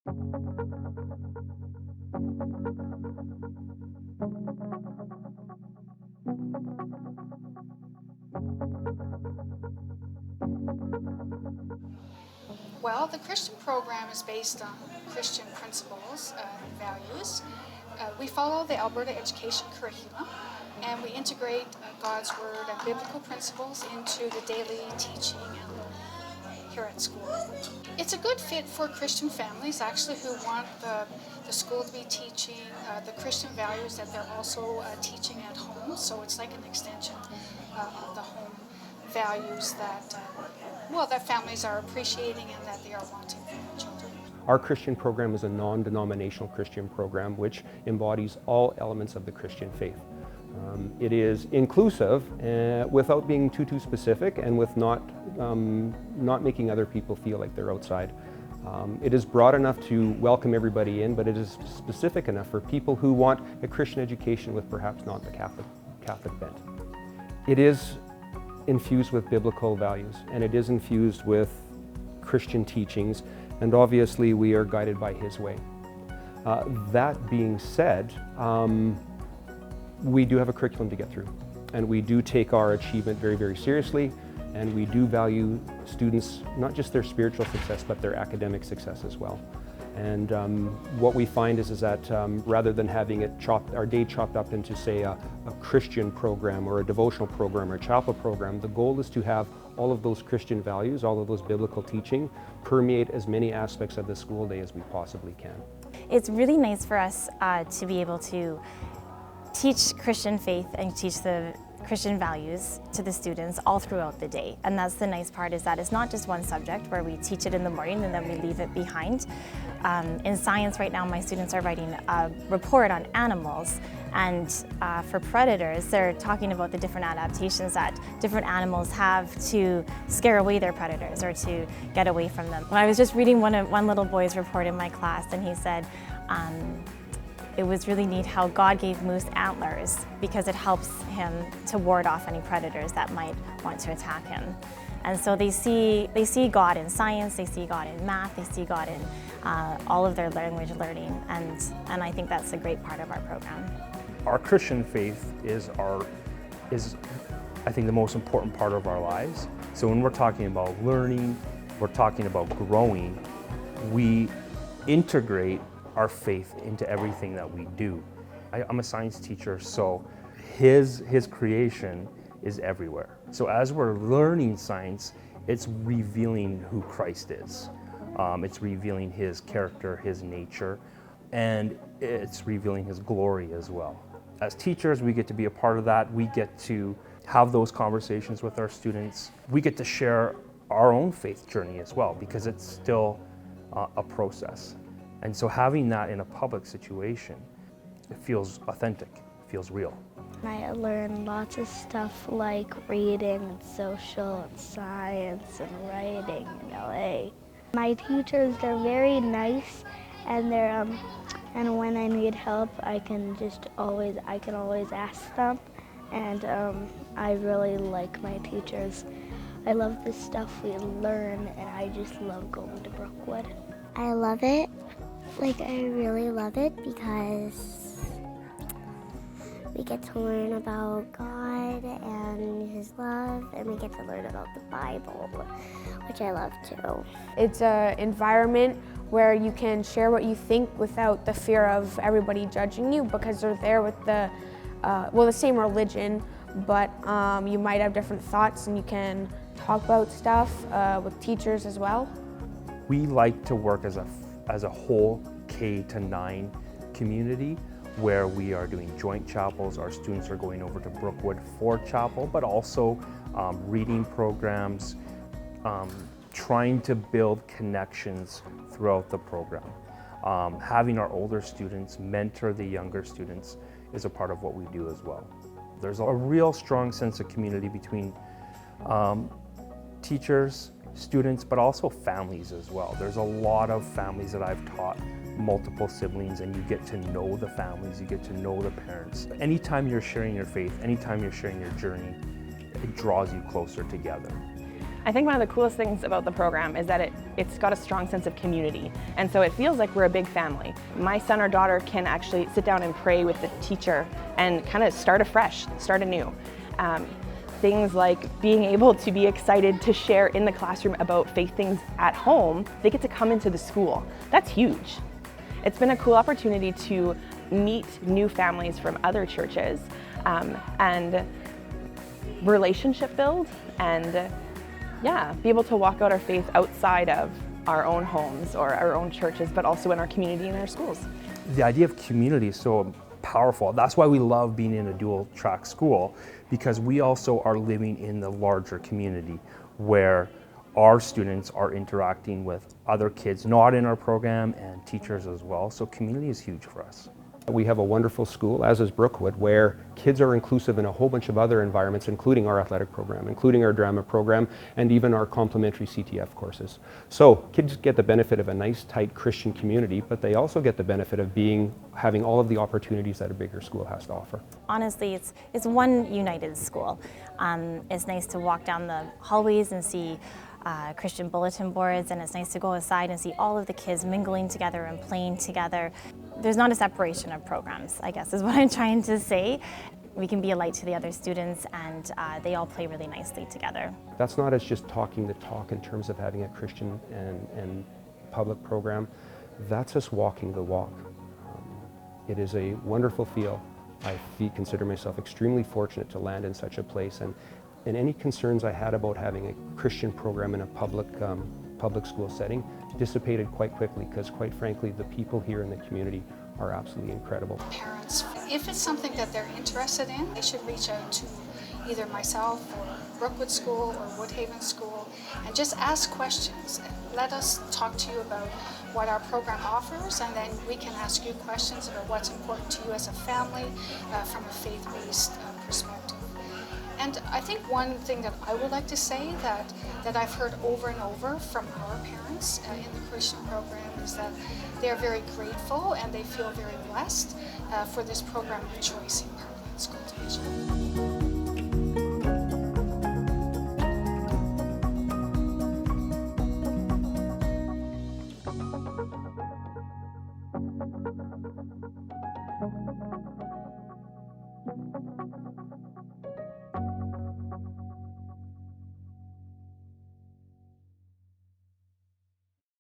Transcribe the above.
Well, the Christian program is based on Christian principles and values. We follow the Alberta education curriculum, and we integrate God's Word and biblical principles into the daily teaching and learning here at school. It's a good fit for Christian families, actually, who want the school to be teaching the Christian values that they're also teaching at home. So it's like an extension of the home values that that families are appreciating and that they are wanting for their children. Our Christian program is a non-denominational Christian program which embodies all elements of the Christian faith. It is inclusive without being too specific and with not making other people feel like they're outside. It is broad enough to welcome everybody in, but it is specific enough for people who want a Christian education with perhaps not the Catholic bent. It is infused with biblical values, and it is infused with Christian teachings, and obviously we are guided by His way. That being said, we do have a curriculum to get through, and we do take our achievement very seriously, and we do value students, not just their spiritual success, but their academic success as well. And what we find is that rather than having our day chopped up into, say, a Christian program or a devotional program or a chapel program, the goal is to have all of those Christian values, all of those biblical teaching, permeate as many aspects of the school day as we possibly can. It's really nice for us to be able to teach Christian faith and teach the Christian values to the students all throughout the day. And that's the nice part, is that it's not just one subject where we teach it in the morning and then we leave it behind. In science right now, my students are writing a report on animals, and for predators, they're talking about the different adaptations that different animals have to scare away their predators or to get away from them. When I was just reading one little boy's report in my class, and he said, it was really neat how God gave moose antlers because it helps him to ward off any predators that might want to attack him. And so they see God in science, they see God in math, they see God in all of their language learning, and I think that's a great part of our program. Our Christian faith is I think the most important part of our lives. So when we're talking about learning, we're talking about growing, we integrate our faith into everything that we do. I'm a science teacher, so his creation is everywhere. So as we're learning science, it's revealing who Christ is. It's revealing His character, His nature, and it's revealing His glory as well. As teachers, we get to be a part of that. We get to have those conversations with our students. We get to share our own faith journey as well, because it's still a process. And so having that in a public situation, it feels authentic, it feels real. I learned lots of stuff like reading and social and science and writing in LA. My teachers, they're very nice, and they're and when I need help, I can always ask them, and I really like my teachers. I love the stuff we learn, and I just love going to Brookwood. I love it. I really love it because we get to learn about God and His love, and we get to learn about the Bible, which I love too. It's an environment where you can share what you think without the fear of everybody judging you, because they're there with the same religion, but you might have different thoughts, and you can talk about stuff with teachers as well. We like to work as a whole K-9 community, where we are doing joint chapels. Our students are going over to Brookwood for chapel, but also reading programs, trying to build connections throughout the program. Having our older students mentor the younger students is a part of what we do as well. There's a real strong sense of community between teachers, students, but also families as well. There's a lot of families that I've taught, multiple siblings, and you get to know the families, you get to know the parents. Anytime you're sharing your faith, anytime you're sharing your journey, it draws you closer together. I think one of the coolest things about the program is that it's got a strong sense of community, and so it feels like we're a big family. My son or daughter can actually sit down and pray with the teacher and kind of start afresh, start anew. Things like being able to be excited to share in the classroom about faith things at home, they get to come into the school. That's huge. It's been a cool opportunity to meet new families from other churches and relationship build and be able to walk out our faith outside of our own homes or our own churches, but also in our community and our schools. The idea of community is so powerful. That's why we love being in a dual track school, because we also are living in the larger community where our students are interacting with other kids not in our program and teachers as well. So community is huge for us. We have a wonderful school, as is Brookwood, where kids are inclusive in a whole bunch of other environments, including our athletic program, including our drama program, and even our complementary CTF courses. So kids get the benefit of a nice, tight Christian community, but they also get the benefit of having all of the opportunities that a bigger school has to offer. Honestly, it's one united school. It's nice to walk down the hallways and see Christian bulletin boards, and it's nice to go aside and see all of the kids mingling together and playing together. There's not a separation of programs, I guess is what I'm trying to say. We can be a light to the other students, and they all play really nicely together. That's not us just talking the talk in terms of having a Christian and public program. That's us walking the walk. It is a wonderful feel. I consider myself extremely fortunate to land in such a place, and any concerns I had about having a Christian program in a public school setting dissipated quite quickly, because quite frankly the people here in the community are absolutely incredible. Parents, if it's something that they're interested in, they should reach out to either myself or Brookwood School or Woodhaven School and just ask questions. Let us talk to you about what our program offers, and then we can ask you questions about what's important to you as a family from a faith-based perspective. And I think one thing that I would like to say that I've heard over and over from our parents in the Christian program is that they're very grateful and they feel very blessed for this program of choice in Parkland School Division.